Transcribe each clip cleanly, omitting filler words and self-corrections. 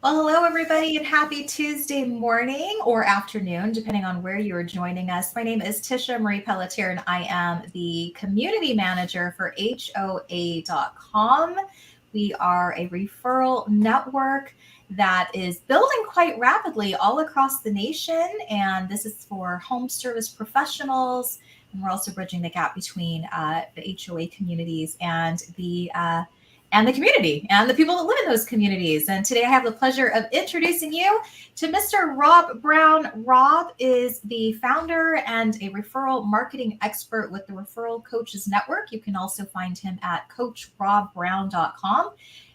Well, hello, everybody, and happy Tuesday morning or afternoon, depending on where you are joining us. My name is Tisha Marie Pelletier, and I am the community manager for HOAcom. We are a referral network that is building quite rapidly all across the nation, and this is for home service professionals. And we're also bridging the gap between the HOA communities and the community and the people that live in those communities. And today I have the pleasure of introducing you to Mr. Rob Brown. Rob is the founder and a referral marketing expert with the Referral Coaches Network. You can also find him at coachrobbrown.com.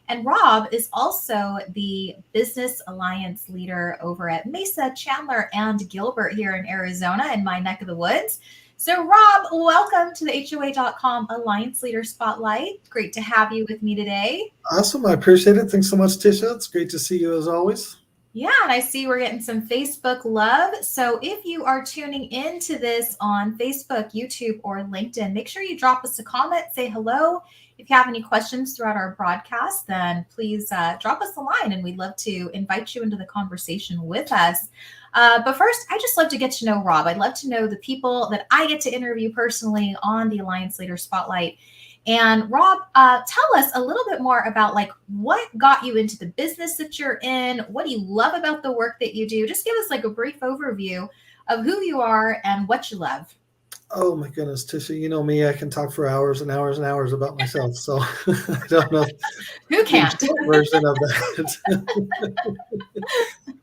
And Rob is also the business alliance leader over at Mesa, Chandler, and Gilbert here in Arizona, in my neck of the woods. So, Rob, welcome to the HOA.com Alliance Leader Spotlight. Great to have you with me today. Awesome. I appreciate it. Thanks so much, Tisha. It's great to see you as always. Yeah, and I see we're getting some Facebook love. So if you are tuning into this on Facebook, YouTube, or LinkedIn, make sure you drop us a comment, say hello. If you have any questions throughout our broadcast, then please drop us a line, and we'd love to invite you into the conversation with us. But first, I just love to get to know Rob. I'd love to know the people that I get to interview personally on the Alliance Leader Spotlight. And Rob, tell us a little bit more about what got you into the business that you're in. What do you love about the work that you do? Just give us a brief overview of who you are and what you love. Oh my goodness, Tisha, you know me, I can talk for hours and hours and hours about myself. So I don't know. Who can't? The short version of that.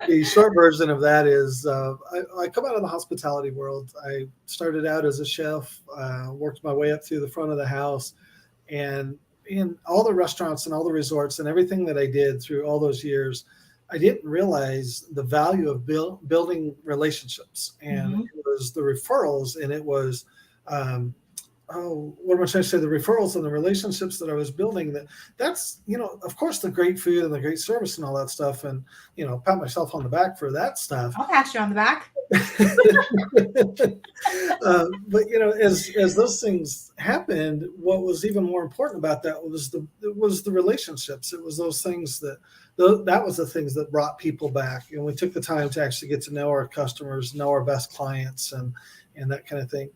The short version of that is I come out of the hospitality world. I started out as a chef, worked my way up through the front of the house, and in all the restaurants and all the resorts and everything that I did through all those years, I didn't realize the value of building relationships. And It was the referrals, and it was, what am I trying to say? The referrals and the relationships that I was building. That's, of course, the great food and the great service and all that stuff. And, pat myself on the back for that stuff. I'll pat you on the back. But as those things happened, what was even more important about that was the relationships. It was those things that was the things that brought people back, and we took the time to actually get to know our customers, know our best clients, and that kind of thing.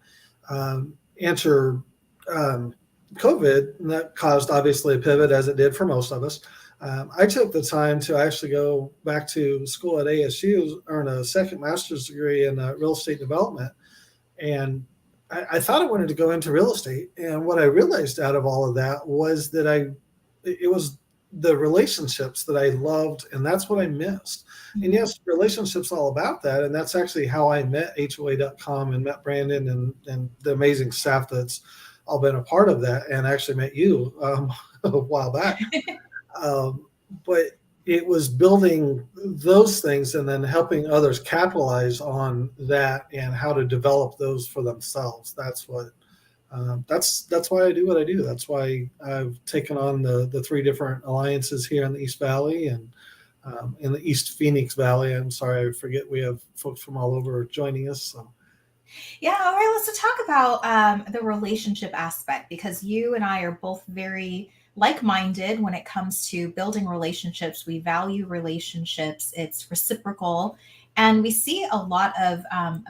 Enter COVID, and that caused obviously a pivot, as it did for most of us. I took the time to actually go back to school at ASU, earn a second master's degree in real estate development. And I thought I wanted to go into real estate. And what I realized out of all of that was that it was the relationships that I loved, and that's what I missed. Mm-hmm. And yes, relationships all about that. And that's actually how I met HOA.com and met Brandon and the amazing staff that's all been a part of that, and actually met you a while back. But it was building those things and then helping others capitalize on that and how to develop those for themselves. That's what, that's why I do what I do. That's why I've taken on the three different alliances here in the East Valley and in the East Phoenix Valley. I'm sorry, I forget we have folks from all over joining us. So. Yeah, all right, let's talk about the relationship aspect, because you and I are both very like-minded when it comes to building relationships. We value relationships. It's reciprocal, and we see a lot of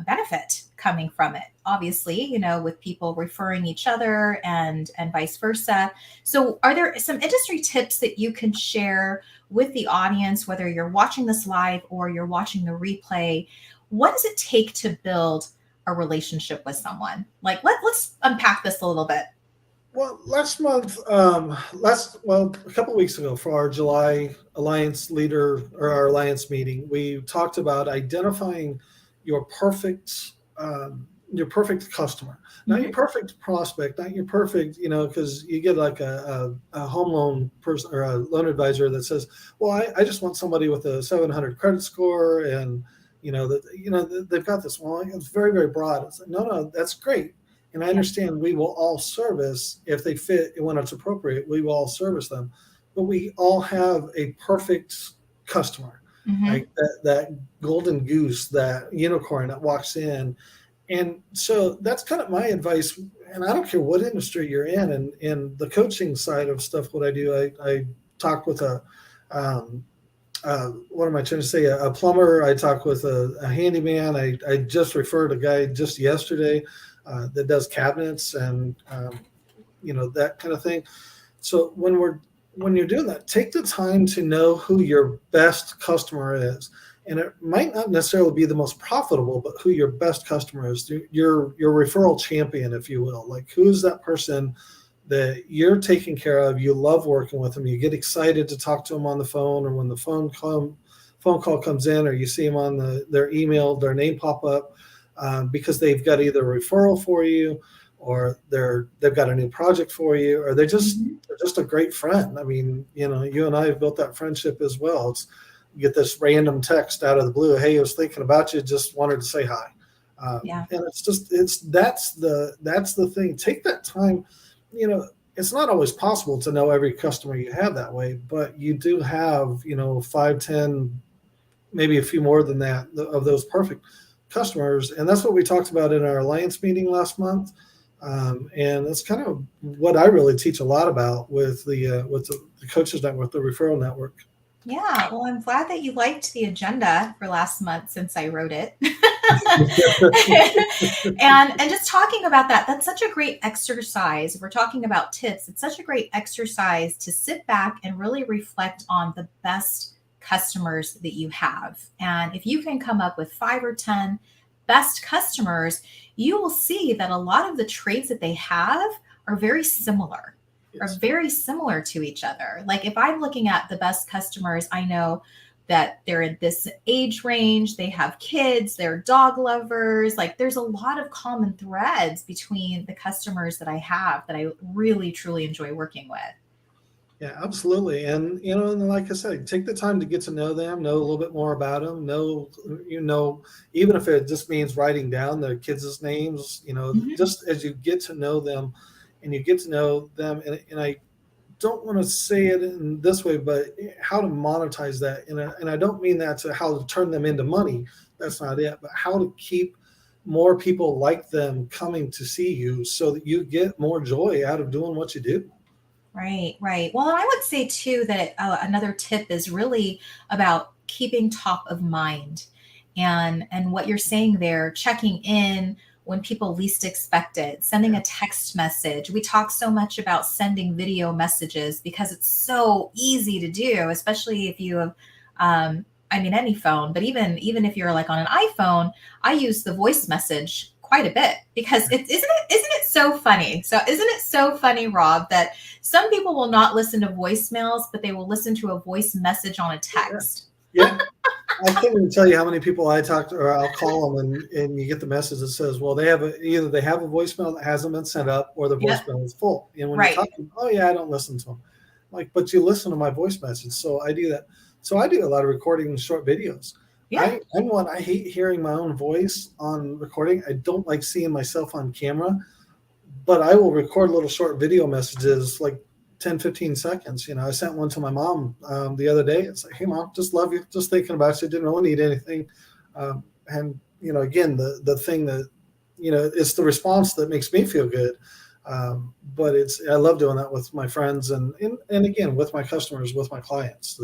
benefit coming from it, obviously, with people referring each other and vice versa. So are there some industry tips that you can share with the audience, whether you're watching this live or you're watching the replay? What does it take to build a relationship with someone? Let's unpack this a little bit. Well, a couple of weeks ago for our July Alliance Leader or our Alliance meeting, we talked about identifying your perfect customer, not your perfect prospect, not your perfect, because you get like a home loan person or a loan advisor that says, well, I just want somebody with a 700 credit score and, they've got this. Well, it's very, very broad. It's like, no, that's great. And I understand we will all service if they fit and when it's appropriate, we will all service them. But we all have a perfect customer, like that golden goose, that unicorn that walks in. And so that's kind of my advice. And I don't care what industry you're in. And in the coaching side of stuff, what I do, I talk with what am I trying to say? A plumber. I talk with a handyman. I just referred a guy just yesterday that does cabinets and that kind of thing. So when you're doing that, take the time to know who your best customer is. And it might not necessarily be the most profitable, but who your best customer is, your referral champion, if you will. Like, who's that person that you're taking care of? You love working with them. You get excited to talk to them on the phone, or when the phone call comes in, or you see them on their email, their name pop up because they've got either a referral for you, or they've got a new project for you, or Mhm. they're just a great friend. I mean, you and I have built that friendship as well. You get this random text out of the blue, "Hey, I was thinking about you, just wanted to say hi." Yeah. And that's the thing. Take that time. It's not always possible to know every customer you have that way, but you do have 5, 10, maybe a few more than that of those perfect customers. And that's what we talked about in our alliance meeting last month. And that's kind of what I really teach a lot about with the coaches network, the referral network. Yeah. Well, I'm glad that you liked the agenda for last month since I wrote it. And just talking about that, that's such a great exercise. If we're talking about tips, it's such a great exercise to sit back and really reflect on the best customers that you have. And if you can come up with 5 or 10 best customers, you will see that a lot of the traits that they have are very similar, are Yes. very similar to each other. Like if I'm looking at the best customers, I know that they're in this age range, they have kids, they're dog lovers. Like there's a lot of common threads between the customers that I have that I really truly enjoy working with. Yeah, absolutely. And like I said, take the time to get to know them, know a little bit more about them, even if it just means writing down their kids' names, Mhm. just as you get to know them and you get to know them. And I don't want to say it in this way, but how to monetize that. And I don't mean that to how to turn them into money. That's not it, but how to keep more people like them coming to see you so that you get more joy out of doing what you do. Right, right. Well, and I would say too that another tip is really about keeping top of mind, and what you're saying there, checking in when people least expect it, sending Yeah. a text message. We talk so much about sending video messages because it's so easy to do, especially if you have, I mean, any phone, but even if you're like on an iPhone, I use the voice message quite a bit because isn't it so funny? So isn't it so funny, Rob, that some people will not listen to voicemails, but they will listen to a voice message on a Yeah. text. Yeah. I can't even tell you how many people I talk to, or I'll call them, and you get the message that says, "Well, either they have a voicemail that hasn't been sent up, or the Yep. voicemail is full." And when you Right. talk to them, "Oh yeah, I don't listen to them," like, but you listen to my voice message, so I do that. So I do a lot of recording short videos. Yeah. I hate hearing my own voice on recording. I don't like seeing myself on camera, but I will record little short video messages like 10, 15 seconds. I sent one to my mom the other day. It's like, "Hey mom, just love you, just thinking about you, didn't really need anything." And again, the thing that, it's the response that makes me feel good. But I love doing that with my friends, and again, with my customers, with my clients.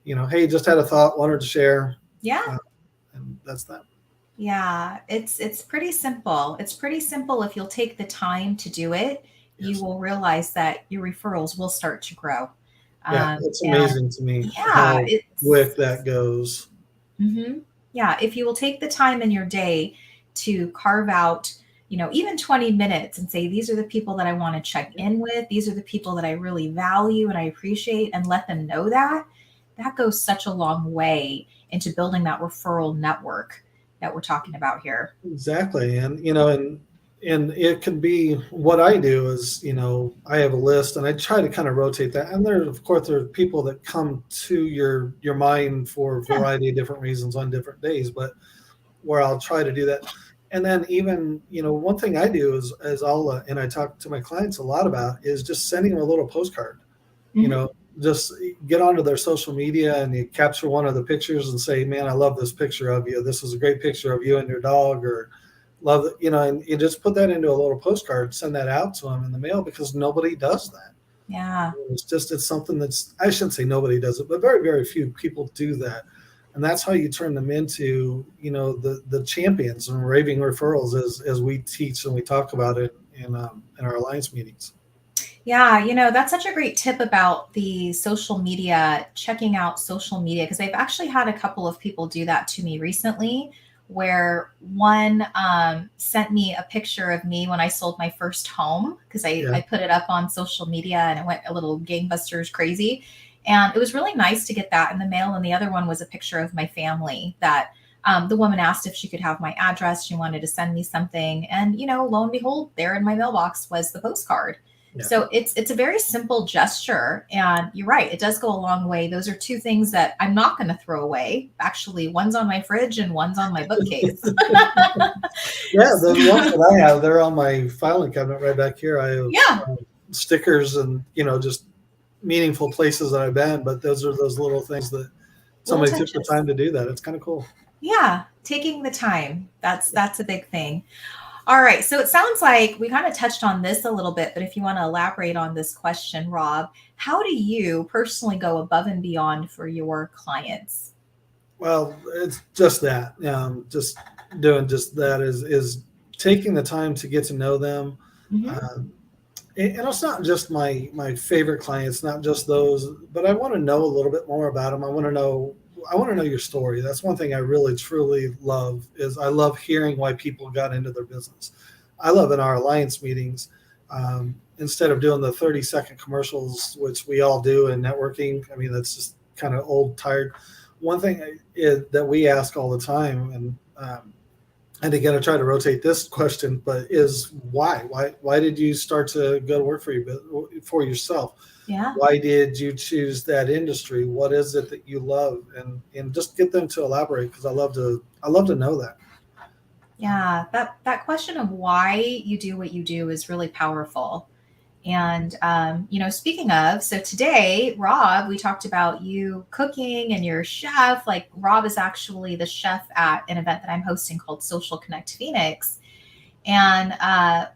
Hey, just had a thought, wanted to share. Yeah. uh, and that's that. Yeah. It's pretty simple. It's pretty simple if you'll take the time to do it. You Yes. will realize that your referrals will start to grow. Yeah, it's And amazing to me yeah, how it's quick that goes. Yeah, if you will take the time in your day to carve out, even 20 minutes and say, these are the people that I want to check in with. These are the people that I really value and I appreciate, and let them know that goes such a long way into building that referral network that we're talking about here. Exactly. And it can be what I do is, I have a list and I try to kind of rotate that. And of course there are people that come to your mind for a Yeah. variety of different reasons on different days, but where I'll try to do that. And then even, one thing I do is and I talk to my clients a lot about, is just sending them a little postcard. you Mhm. know, just get onto their social media and you capture one of the pictures and say, "Man, I love this picture of you. This is a great picture of you and your dog," or love it, and you just put that into a little postcard, send that out to them in the mail, because nobody does that. Yeah. It's something that's, I shouldn't say nobody does it, but very, very few people do that. And that's how you turn them into, the champions and raving referrals as we teach and we talk about it in our alliance meetings. Yeah, that's such a great tip about the social media, checking out social media, because I've actually had a couple of people do that to me recently, where one sent me a picture of me when I sold my first home, because Yeah. I put it up on social media and it went a little gangbusters crazy. And it was really nice to get that in the mail. And the other one was a picture of my family that the woman asked if she could have my address. She wanted to send me something. And, lo and behold, there in my mailbox was the postcard. Yeah. So it's a very simple gesture, and you're right, it does go a long way. Those are two things that I'm not going to throw away. Actually, one's on my fridge and one's on my bookcase. Yeah, the ones that I have, they're on my filing cabinet right back here. I have Yeah, stickers and just meaningful places that I've been. But those are those little things that little somebody took the touches. time to do that. It's kind of cool. Yeah, taking the time. That's a big thing. All right, so it sounds like we kind of touched on this a little bit, but if you want to elaborate on this question, Rob, how do you personally go above and beyond for your clients? Well, it's just that. Just doing just that is taking the time to get to know them. Hmm. Um, and it's not just my favorite clients, not just those, but I want to know a little bit more about them. I want to know your story. That's one thing I really truly love is I love hearing why people got into their business. I love in our alliance meetings, instead of doing the 30-second commercials, which we all do in networking. I mean, that's just kind of old, tired. One thing that we ask all the time, and again, I try to rotate this question, but is why? Why did you start to go to work for yourself? Yeah. Why did you choose that industry? What is it that you love? And just get them to elaborate because I love to know that. Yeah, that question of why you do what you do is really powerful. And speaking of, so today, Rob, we talked about you cooking and your chef. Like Rob is actually the chef at an event that I'm hosting called Social Connect Phoenix. And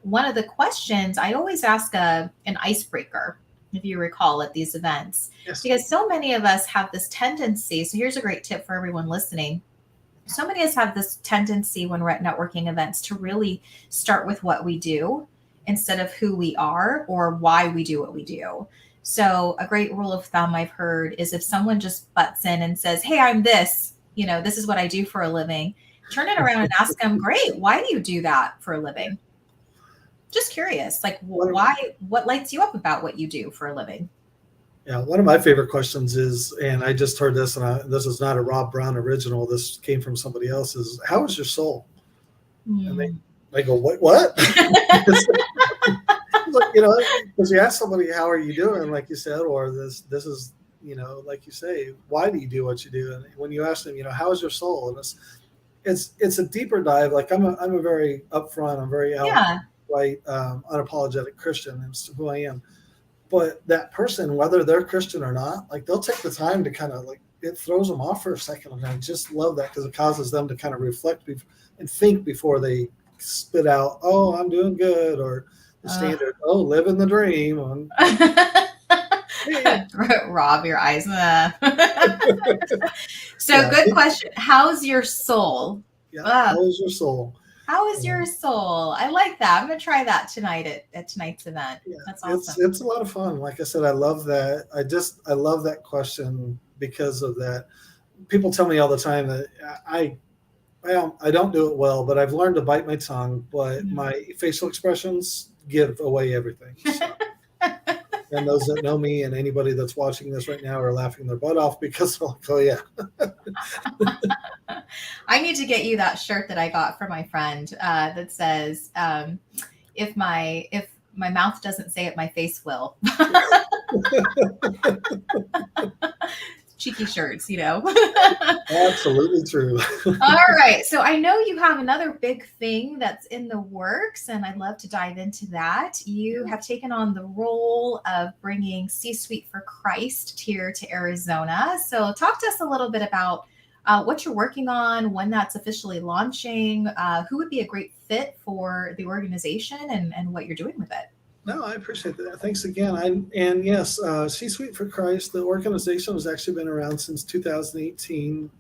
one of the questions I always ask an icebreaker, if you recall, at these events, Yes. because so many of us have this tendency. So here's a great tip for everyone listening. So many of us have this tendency when we're at networking events to really start with what we do instead of who we are or why we do what we do. So a great rule of thumb I've heard is if someone just butts in and says, "Hey, I'm this, this is what I do for a living," turn it around and ask them, "Great, why do you do that for a living?" Just curious, like what lights you up about what you do for a living? Yeah, one of my favorite questions is, and I just heard this, and this is not a Rob Brown original. This came from somebody else. Is how is your soul? And Hmm. they go, what? Look, because you ask somebody, how are you doing? Like you said, or this is, like you say, why do you do what you do? And when you ask them, how is your soul? And it's a deeper dive. Like I'm a very upfront, I'm very Yeah. outright, unapologetic Christian. It's who I am. But that person, whether they're Christian or not, like they'll take the time to kind of like it throws them off for a second, and I just love that because it causes them to kind of reflect and think before they spit out, "Oh, I'm doing good," or the standard, "Oh, living the dream." Yeah, Rob, your eyes. So, yeah, good question. How's your soul? yeah. Uh, How is your soul? how is your Um, soul? I like that. I'm gonna try that tonight at tonight's event. yeah, That's it's awesome. it's a lot of fun. Like I said, I love that. I love that question because of that. People tell me all the time that well, I don't do it well, but I've learned to bite my tongue. But Mhm. my facial expressions give away everything. So, and those that know me and anybody that's watching this right now are laughing their butt off because they're like, "Oh yeah, I need to get you that shirt that I got from my friend that says, "If my mouth doesn't say it, my face will." Cheeky shirts. absolutely true." All right. So I know you have another big thing that's in the works, and I'd love to dive into that. You have taken on the role of bringing CSuite for Christ here to Arizona. So talk to us a little bit about what you're working on, when that's officially launching, who would be a great fit for the organization, and what you're doing with it. No, I appreciate that. Thanks again. And yes, CSuite for Christ, the organization has actually been around since 2018.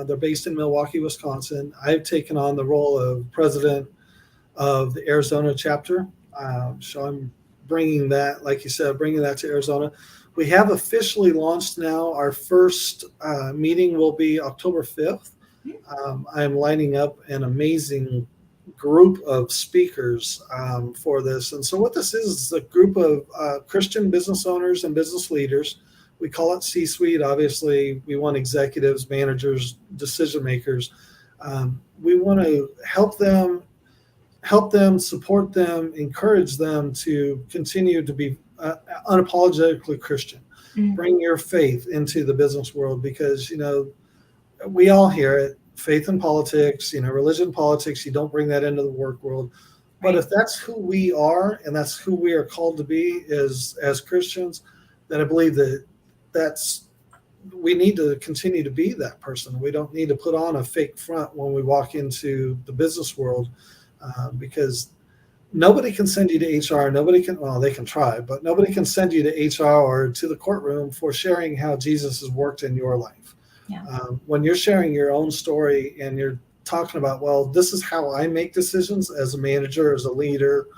They're based in Milwaukee, Wisconsin. I've taken on the role of president of the Arizona chapter. So I'm bringing that, like you said, bringing that to Arizona. We have officially launched now. Our first meeting will be October 5th. I'm lining up an amazing group of speakers for this. And so, what this is a group of Christian business owners and business leaders. We call it C Suite. Obviously, we want executives, managers, decision makers. We want to help them, support them, encourage them to continue to be unapologetically Christian. Mm. Bring your faith into the business world because, we all hear it, faith and politics, religion, politics, you don't bring that into the work world. But Right. if that's who we are and that's who we are called to be as Christians, then I believe that's we need to continue to be that person. We don't need to put on a fake front when we walk into the business world because nobody can send you to HR. Nobody can, well, they can try, but nobody can send you to HR or to the courtroom for sharing how Jesus has worked in your life. Yeah. When you're sharing your own story and you're talking about, well, this is how I make decisions as a manager, as a leader,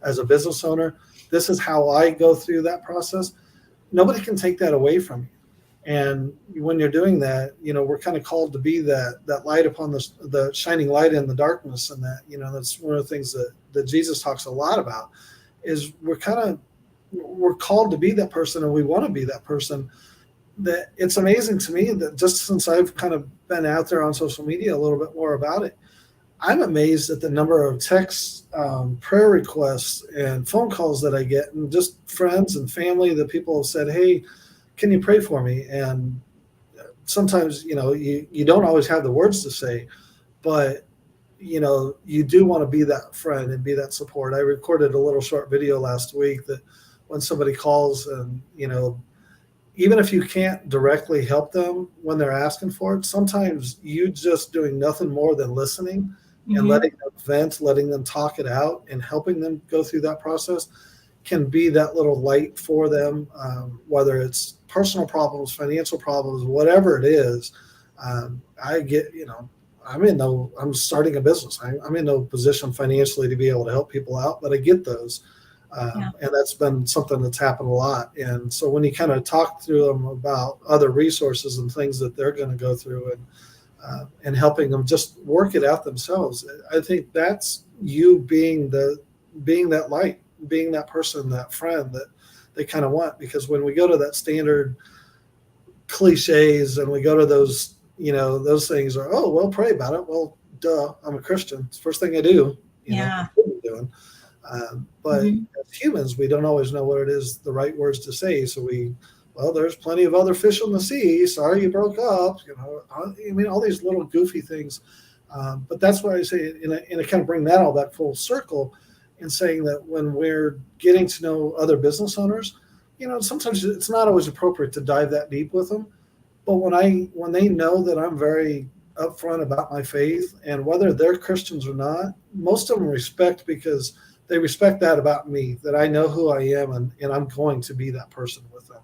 as a business owner, this is how I go through that process. Nobody can take that away from you. And when you're doing that, we're kind of called to be that light upon the shining light in the darkness. And that's one of the things that Jesus talks a lot about is we're called to be that person and we want to be that person. That it's amazing to me that just since I've kind of been out there on social media a little bit more about it, I'm amazed at the number of texts, prayer requests, and phone calls that I get, and just friends and family that people have said, "Hey, can you pray for me?" And sometimes, you don't always have the words to say, but you do want to be that friend and be that support. I recorded a little short video last week that when somebody calls and, even if you can't directly help them when they're asking for it, sometimes you just doing nothing more than listening and Mm-hmm. letting them vent, letting them talk it out, and helping them go through that process can be that little light for them, whether it's personal problems, financial problems, whatever it is. I get, I'm starting a business. I'm in no position financially to be able to help people out, but I get those. Yeah. And that's been something that's happened a lot. And so when you kind of talk through them about other resources and things that they're going to go through and helping them just work it out themselves, I think that's you being that light, being that person, that friend that they kind of want. Because when we go to that standard cliches and we go to those, those things are, oh, well, pray about it. Well, duh, I'm a Christian. It's the first thing I do, Yeah. I should be doing. But Mm-hmm. as humans, we don't always know what it is, the right words to say. So there's plenty of other fish in the sea. Sorry you broke up. All these little goofy things. But that's why I say, and I kind of bring that all back full circle in saying that when we're getting to know other business owners, sometimes it's not always appropriate to dive that deep with them. But when they know that I'm very upfront about my faith and whether they're Christians or not, most of them respect because they respect that about me, that I know who I am and I'm going to be that person with them.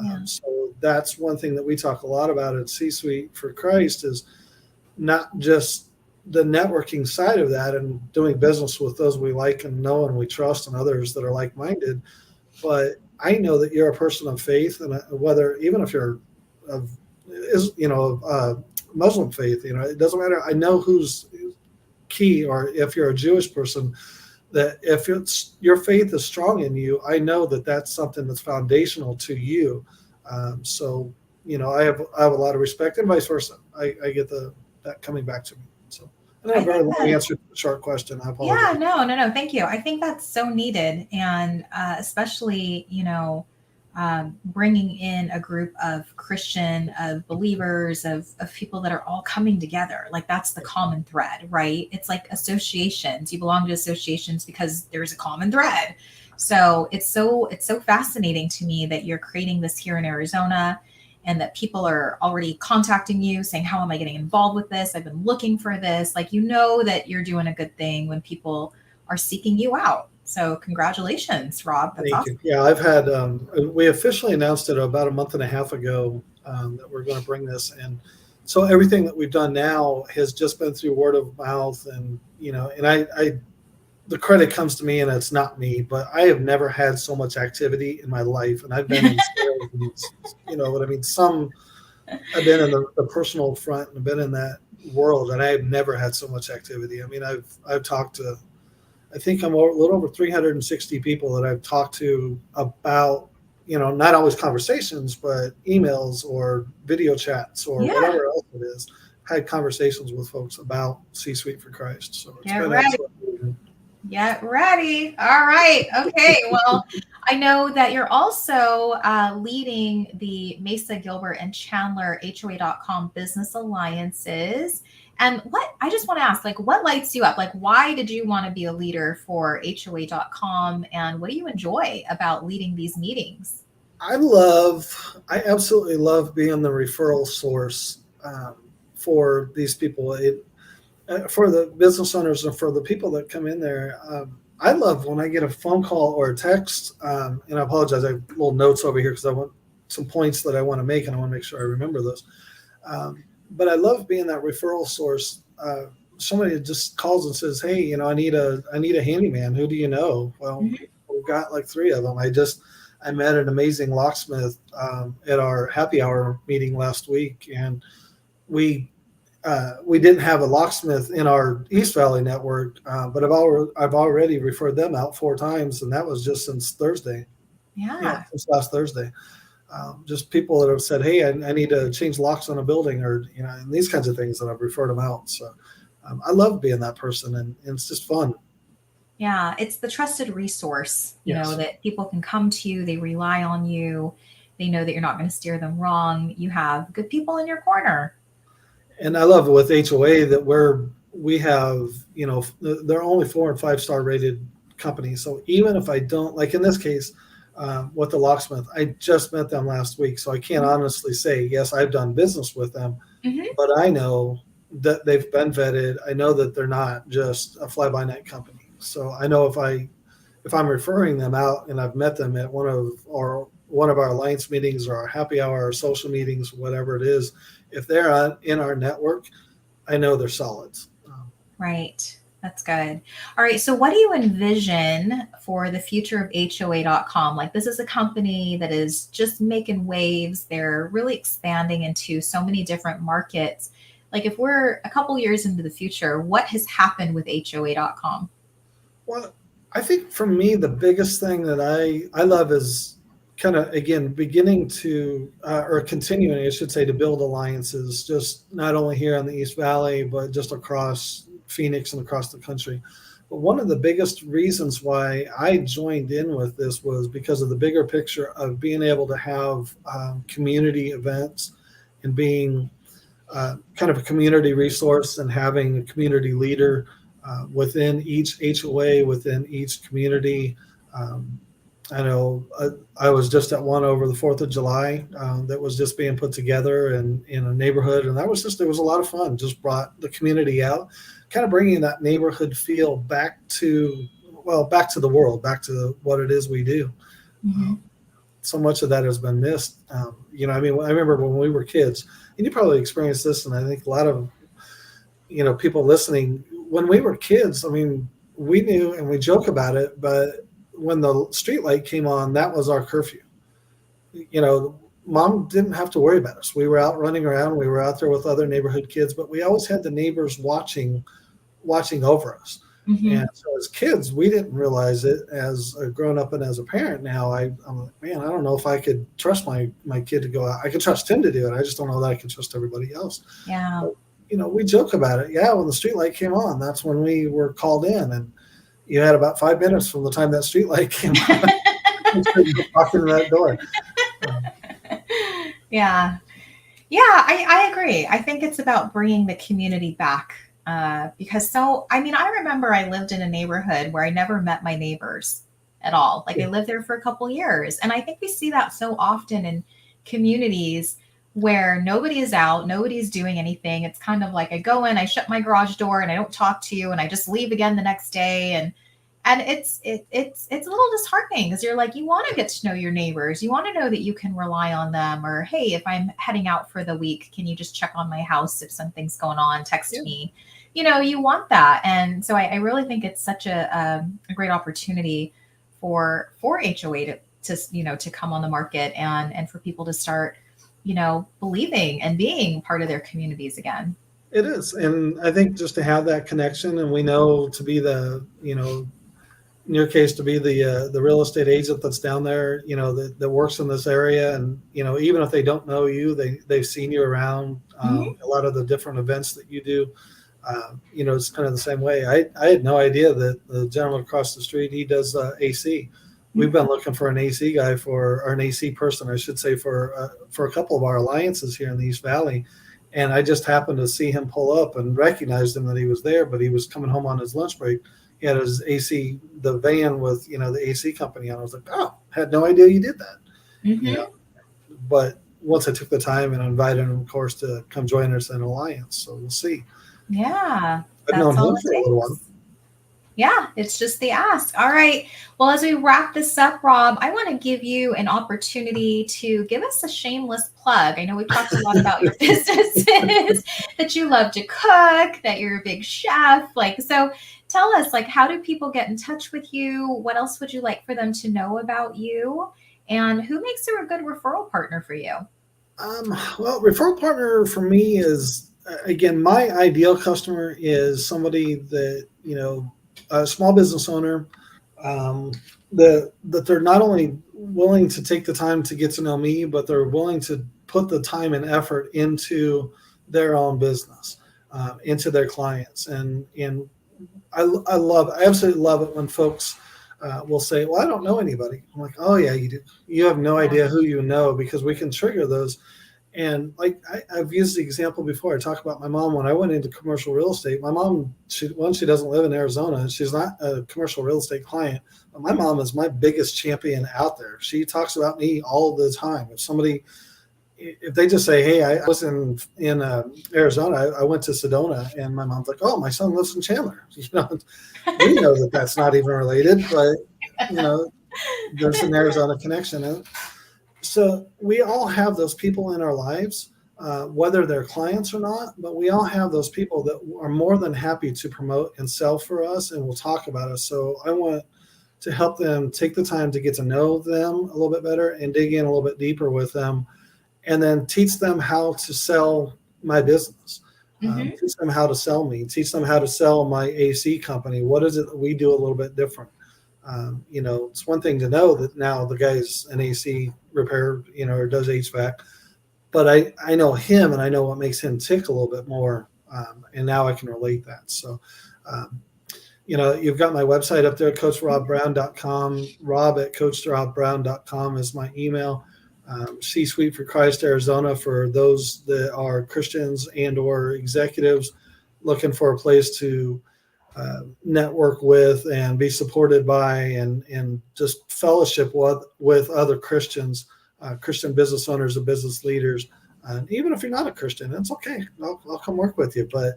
Yeah. So that's one thing that we talk a lot about at C-Suite for Christ is not just the networking side of that and doing business with those we like and know and we trust and others that are like-minded, but I know that you're a person of faith, and whether even if you're of Muslim faith, it doesn't matter. I know who's key, or if you're a Jewish person, that if your faith is strong in you, I know that that's something that's foundational to you. So I have a lot of respect, and vice versa. I get that coming back to me. So I know I a very think long that, answer to a short question. I yeah, apologize. no. Thank you. I think that's so needed. And especially, bringing in a group of Christian, of believers, of people that are all coming together. Like that's the common thread, right? It's like associations. You belong to associations because there's a common thread. So it's so fascinating to me that you're creating this here in Arizona and that people are already contacting you saying, how am I getting involved with this? I've been looking for this. Like, that you're doing a good thing when people are seeking you out. So congratulations, Rob. That's Thank awesome. you. Yeah, I've had, we officially announced it about a month and a half ago that we're going to bring this. And so everything that we've done now has just been through word of mouth. And, and the credit comes to me and it's not me, but I have never had so much activity in my life. And I've been in sales, and what I mean? I've been in the personal front and I've been in that world, and I have never had so much activity. I mean, I've talked to, I think I'm a little over 360 people that I've talked to about, not always conversations, but emails or video chats or Yeah. whatever else it is. Had conversations with folks about C-Suite for Christ. So it's Get been ready. absolutely. Get ready. All right. Okay. Well, I know that you're also leading the Mesa, Gilbert, and Chandler HOA.com business alliances. And I just want to ask, like, what lights you up? Like, why did you want to be a leader for HOA.com? And what do you enjoy about leading these meetings? I absolutely love being the referral source for these people. For the business owners and for the people that come in there. I love when I get a phone call or a text, and I apologize, I have little notes over here because I want some points that I want to make, and I want to make sure I remember those. But I love being that referral source. Somebody just calls and says, "Hey, I need a handyman. Who do you know?" Well, we've got like 3 of them. I met an amazing locksmith at our happy hour meeting last week, and we didn't have a locksmith in our East Valley network, but I've already referred them out 4 times, and that was just since Thursday. Yeah. Since last Thursday. Just people that have said, "Hey, I need to change locks on a building," or and these kinds of things that I've referred them out. So I love being that person, and it's just fun. Yeah. It's the trusted resource, Yes. that people can come to you. They rely on you. They know that you're not going to steer them wrong. You have good people in your corner. And I love it with HOA that we have, they're only 4 and 5 star rated companies. So even if I don't, like in this case, with the locksmith, I just met them last week. So I can't honestly say, yes, I've done business with them, but I know that they've been vetted. I know that they're not just a fly by night company. So I know if I'm referring them out and I've met them at one of our alliance meetings or our happy hour or social meetings, whatever it is, if they're in our network, I know they're solids. Right. That's good. All right. So, what do you envision for the future of HOA.com? Like, this is a company that is just making waves. They're really expanding into so many different markets. Like, if we're a couple years into the future, what has happened with HOA.com? Well, I think for me, the biggest thing that I love is kind of, again, beginning to, or continuing, I should say, to build alliances, just not only here in the East Valley, but just across Phoenix and across the country. But one of the biggest reasons why I joined in with this was because of the bigger picture of being able to have community events and being kind of a community resource and having a community leader within each HOA, within each community. I know I was just at one over the 4th of July that was just being put together in a neighborhood. And it was a lot of fun. Just brought the community out, kind of bringing that neighborhood feel back to the world, back to what it is we do. So much of that has been missed. I remember when we were kids, and you probably experienced this, and I think a lot of, people listening, when we were kids, I mean, we knew and we joke about it, but when the street light came on, that was our curfew. Mom didn't have to worry about us. We were out running around. We were out there with other neighborhood kids, but we always had the neighbors watching over us. And so as kids, we didn't realize it. As a grown up and as a parent now, I'm like, man, I don't know if I could trust my kid to go out. I could trust him to do it. I just don't know that I can trust everybody else. Yeah. But, we joke about it. Yeah, when the street light came on, that's when we were called in. And you had about 5 minutes from the time that street light came on. Walking to that door. Yeah. Yeah, I agree. I think it's about bringing the community back. Because I remember I lived in a neighborhood where I never met my neighbors at all. Like I lived there for a couple years. And I think we see that so often in communities where nobody is out, nobody's doing anything. It's kind of like I go in, I shut my garage door and I don't talk to you and I just leave again the next day. And And it's a little disheartening because you're like, you want to get to know your neighbors, you want to know that you can rely on them, or hey, if I'm heading out for the week, can you just check on my house if something's going on, text Yeah, me. You want that. And so I really think it's such a great opportunity for HOA to come on the market, and for people to start believing and being part of their communities again. it is. And I think just to have that connection, and we know to be in your case, to be the real estate agent that's down there, that works in this area, and even if they don't know you, they've seen you around Hmm. a lot of the different events that you do. It's kind of the same way. I had no idea that the gentleman across the street, he does AC. We've been looking for an AC guy or an AC person, I should say, for a couple of our alliances here in the East Valley. And I just happened to see him pull up and recognized him that he was there, but he was coming home on his lunch break. He had his AC, the van with, the AC company on. I was like, oh, had no idea you did that. You know, Hmm. but once I took the time and invited him, of course, to come join us in Alliance. So we'll see. Yeah, I've known that's all him it for a little while. takes. Yeah, it's just the ask. All right. Well, as we wrap this up, Rob, I want to give you an opportunity to give us a shameless plug. I know we've talked a lot about your businesses, that you love to cook, that you're a big chef. Like, so tell us, like, how do people get in touch with you? What else would you like for them to know about you? And who makes you a good referral partner for you? Well, referral partner for me is, again, my ideal customer is somebody that, a small business owner, um, that they're not only willing to take the time to get to know me, but they're willing to put the time and effort into their own business, into their clients. And I absolutely love it when folks will say, well, I don't know anybody. I'm like, oh yeah, you do. You have no Yeah. idea who you know, because we can trigger those. And like I've used the example before. I talk about my mom when I went into commercial real estate. My mom, she doesn't live in Arizona. She's not a commercial real estate client. But my mom is my biggest champion out there. She talks about me all the time. If they just say, "Hey, I was in Arizona. I went to Sedona," and my mom's like, "Oh, my son lives in Chandler." We know that that's not even related, but you know, there's an Arizona connection. And so we all have those people in our lives, whether they're clients or not, but we all have those people that are more than happy to promote and sell for us and will talk about us. So I want to help them take the time to get to know them a little bit better and dig in a little bit deeper with them, and then teach them how to sell my business. Hmm. Teach them how to sell me, teach them how to sell my AC company. What is it that we do a little bit different? It's one thing to know that now the guy's an AC repair, or does HVAC, but I know him and I know what makes him tick a little bit more. And now I can relate that. So, um, you've got my website up there, coachrobbrown.com. Rob at coachrobrown.com is my email. CSuite for Christ, Arizona, for those that are Christians and or executives looking for a place to network with and be supported by, and just fellowship with other Christians, Christian business owners and business leaders. Even if you're not a Christian, it's okay. I'll come work with you. But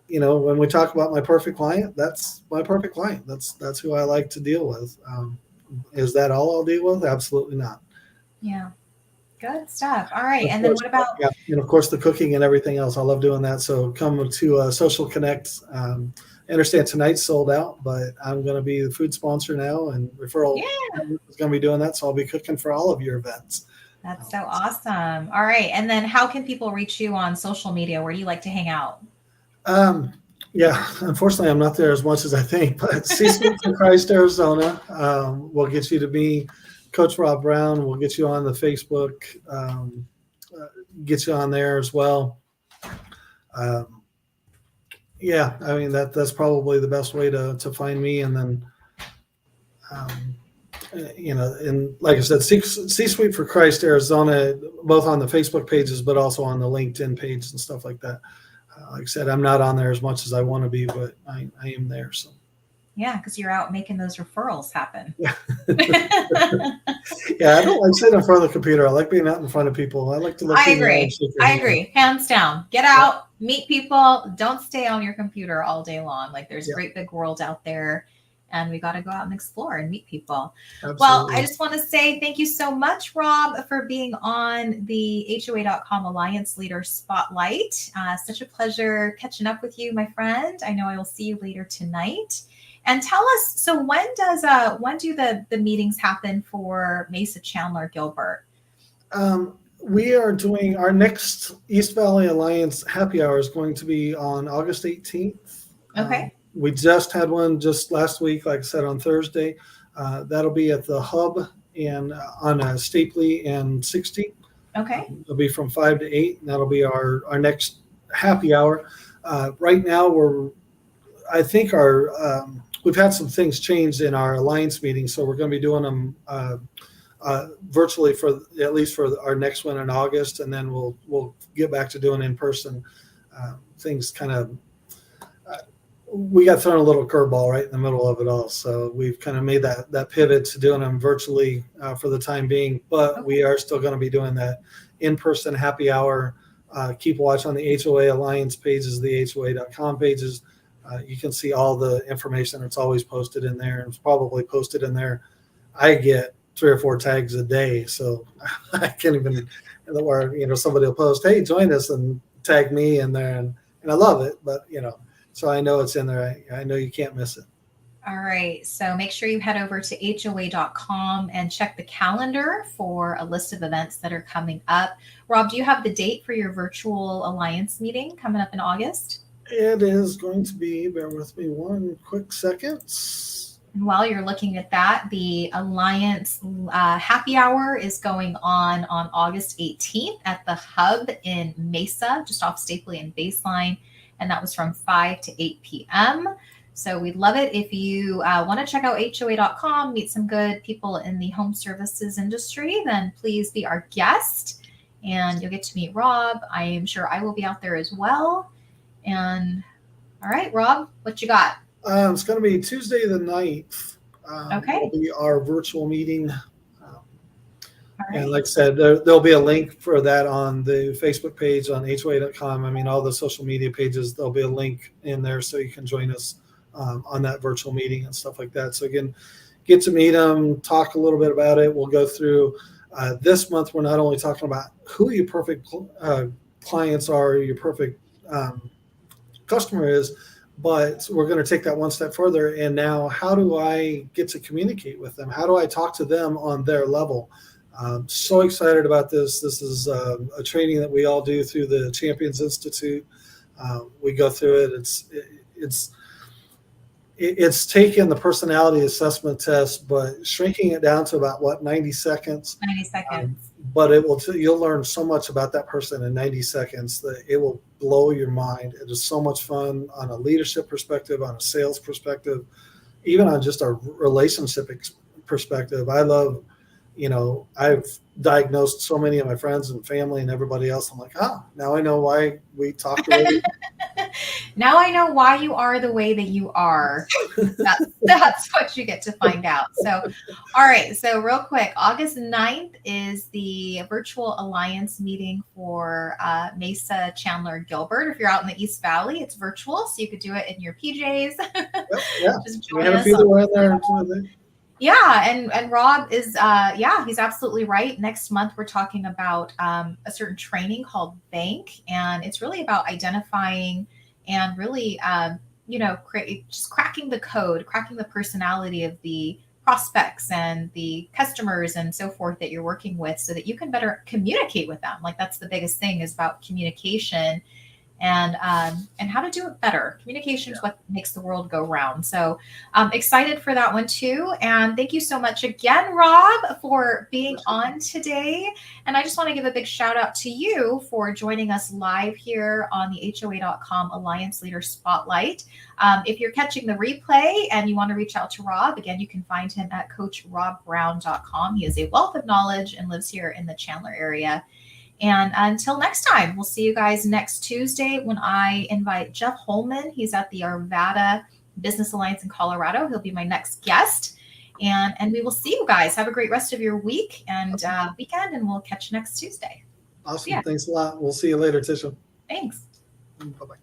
when we talk about my perfect client, that's my perfect client. That's who I like to deal with. Is that all I'll deal with? Absolutely not. Yeah. Good stuff. All right. Of And then course, what about, yeah, and of course the cooking and everything else. I love doing that. So come to Social Connect. I understand tonight's sold out, but I'm going to be the food sponsor now, and referral yeah, is going to be doing that. So I'll be cooking for all of your events. that's so awesome. All right. And then how can people reach you on social media? Where do you like to hang out? Um, yeah, unfortunately, I'm not there as much as I think, but C-Suite for Christ, Arizona, will get you to me. Coach Rob Brown will get you on the Facebook, uh, get you on there as well. Um, yeah, I mean that's probably the best way to find me. And then um, and like I said, C-Suite for Christ, Arizona, both on the Facebook pages, but also on the LinkedIn page and stuff like that. Like I said, I'm not on there as much as I want to be, but I am there. So Yeah, because you're out making those referrals happen. yeah. Yeah, I don't like sitting in front of the computer. I like being out in front of people. I like to look I in the eye and agree. shake their I hand. agree. Hands down. Get Yeah, out, meet people. Don't stay on your computer all day long. Like there's a yeah, great big world out there. and we got to go out and explore and meet people. Absolutely. Well, I just want to say thank you so much, Rob, for being on the HOA.com Alliance Leader Spotlight. Such a pleasure catching up with you, my friend. I know I will see you later tonight. And tell us, so when do the meetings happen for Mesa, Chandler, Gilbert? We are doing our next East Valley Alliance happy hour is going to be on August 18th. Okay. We just had one just last week, like I said, on Thursday. That'll be at the Hub and on Stapley and 60. Okay. It'll be from 5 to 8, and that'll be our next happy hour. Right now, I think we've had some things changed in our alliance meetings, so we're going to be doing them virtually for at least for our next one in August, and then we'll get back to doing in person. Things kind of we got thrown a little curveball right in the middle of it all, so we've kind of made that pivot to doing them virtually for the time being. But we are still going to be doing that in-person happy hour. Keep watch on the HOA Alliance pages, the HOA.com pages. You can see all the information. It's always posted in there, and it's probably posted in there. I get 3 or 4 tags a day, so I can't even. Where somebody will post, "Hey, join us," and tag me in there, and I love it. But so I know it's in there. I know you can't miss it. All right. So make sure you head over to HOA.com and check the calendar for a list of events that are coming up. Rob, do you have the date for your virtual alliance meeting coming up in August? It is going to be, bear with me one quick second. And while you're looking at that, the Alliance happy hour is going on August 18th at the Hub in Mesa, just off Stapley and Baseline. And that was from 5 to 8 p.m. So we'd love it if you want to check out HOA.com, meet some good people in the home services industry, then please be our guest and you'll get to meet Rob. I am sure I will be out there as well. And all right, Rob, what you got? It's going to be Tuesday the 9th. Okay. Will be our virtual meeting. Right. And like I said, there'll be a link for that on the Facebook page on HOA.com. I mean, all the social media pages, there'll be a link in there so you can join us on that virtual meeting and stuff like that. So again, get to meet them, talk a little bit about it. We'll go through this month. We're not only talking about who your perfect clients are, your perfect customer is, but we're going to take that one step further. And now, how do I get to communicate with them? How do I talk to them on their level? So excited about this. This is a training that we all do through the Champions Institute. We go through it. It's taking the personality assessment test, but shrinking it down to about 90 seconds. 90 seconds. But you'll learn so much about that person in 90 seconds that it will blow your mind. It is so much fun on a leadership perspective, on a sales perspective, even on just a relationship perspective. I love, I've diagnosed so many of my friends and family and everybody else. I'm like, now I know why we talk the way we Now I know why you are the way that you are. That's what you get to find out. So, all right. So real quick, August 9th is the virtual alliance meeting for Mesa, Chandler, Gilbert. If you're out in the East Valley, it's virtual. So you could do it in your PJs. Yeah. Just join us. Yeah, and Rob is he's absolutely right. Next month we're talking about a certain training called Bank, and it's really about identifying and really just cracking the code, cracking the personality of the prospects and the customers and so forth that you're working with, so that you can better communicate with them. Like, that's the biggest thing, is about communication. And how to do it better. Communication is what makes the world go round. So I'm excited for that one too. And thank you so much again, Rob, for being on today. And I just want to give a big shout out to you for joining us live here on the HOA.com Alliance Leader Spotlight. If you're catching the replay and you want to reach out to Rob, again, you can find him at coachrobrown.com. He is a wealth of knowledge and lives here in the Chandler area. And until next time, we'll see you guys next Tuesday when I invite Jeff Holman. He's at the Arvada Business Alliance in Colorado. He'll be my next guest. And we will see you guys. Have a great rest of your week and weekend, and we'll catch you next Tuesday. Awesome. Yeah. Thanks a lot. We'll see you later, Tisha. Thanks. Bye-bye.